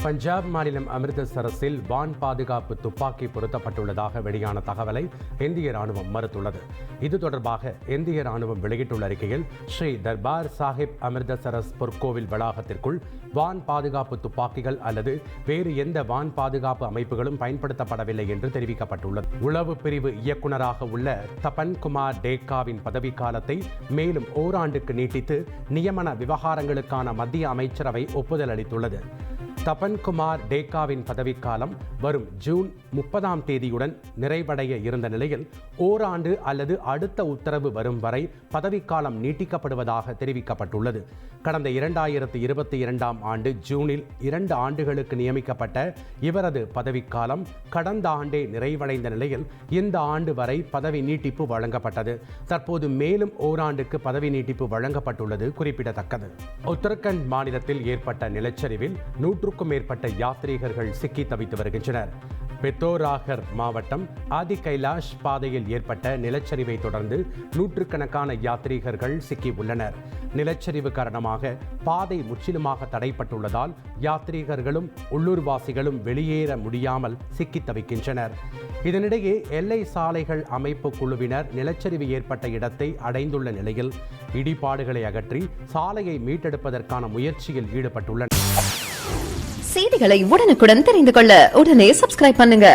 பஞ்சாப் மாநிலம் அமிர்தசரஸில் வான் பாதுகாப்பு துப்பாக்கி பொருத்தப்பட்டுள்ளதாக வெளியான தகவலை இந்திய ராணுவம் மறுத்துள்ளது. இது தொடர்பாக இந்திய ராணுவம் வெளியிட்டுள்ள அறிக்கையில், ஸ்ரீ தர்பார் சாஹிப் அமிர்தசரஸ் பொற்கோவில் வளாகத்திற்குள் வான் பாதுகாப்பு துப்பாக்கிகள் அல்லது வேறு எந்த வான் பாதுகாப்பு அமைப்புகளும் பயன்படுத்தப்படவில்லை என்று தெரிவிக்கப்பட்டுள்ளது. உளவு பிரிவு இயக்குநராக உள்ள தபன் குமார் டேக்காவின் பதவிக்காலத்தை மேலும் ஓராண்டுக்கு நீட்டித்து நியமன விவகாரங்களுக்கான மத்திய அமைச்சரவை ஒப்புதல் அளித்துள்ளது. தபன் குமார் டேக்காவின் பதவிக்காலம் வரும் ஜூன் 30ஆம் தேதியுடன் நிறைவடைய இருந்த நிலையில் ஓராண்டு அல்லது அடுத்த உத்தரவு வரும் வரை பதவிக்காலம் நீட்டிக்கப்படுவதாக தெரிவிக்கப்பட்டுள்ளது. கடந்த 2022ஆம் ஆண்டு ஜூனில் 2 ஆண்டுகளுக்கு நியமிக்கப்பட்ட இவரது பதவிக்காலம் கடந்த ஆண்டே நிறைவடைந்த நிலையில் இந்த ஆண்டு வரை பதவி நீட்டிப்பு வழங்கப்பட்டது. தற்போது மேலும் ஓராண்டுக்கு பதவி நீட்டிப்பு வழங்கப்பட்டுள்ளது குறிப்பிடத்தக்கது. உத்தரகண்ட் மாநிலத்தில் ஏற்பட்ட நிலச்சரிவில் 100க்கும் மேற்பட்ட யாத்ரீகர்கள் சிக்கி தவித்து வருகின்றனர். பித்தோராகர் மாவட்டம் ஆதி கைலாஷ் பாதையில் ஏற்பட்ட நிலச்சரிவை தொடர்ந்து நூற்றுக்கணக்கான யாத்ரீகர்கள் சிக்கி உள்ளனர். நிலச்சரிவு காரணமாக பாதை முற்றிலுமாக தடைப்பட்டுள்ளதால் யாத்ரீகர்களும் உள்ளூர்வாசிகளும் வெளியேற முடியாமல் சிக்கி தவிக்கின்றனர். இதனிடையே எல்லை சாலைகள் அமைப்பு குழுவினர் நிலச்சரிவு ஏற்பட்ட இடத்தை அடைந்துள்ள நிலையில் இடிபாடுகளை அகற்றி சாலையை மீட்டெடுப்பதற்கான முயற்சியில் ஈடுபட்டுள்ளனர். செய்திகளை உடனுக்குடன் தெரிந்து கொள்ள உடனே சப்ஸ்கிரைப் பண்ணுங்க.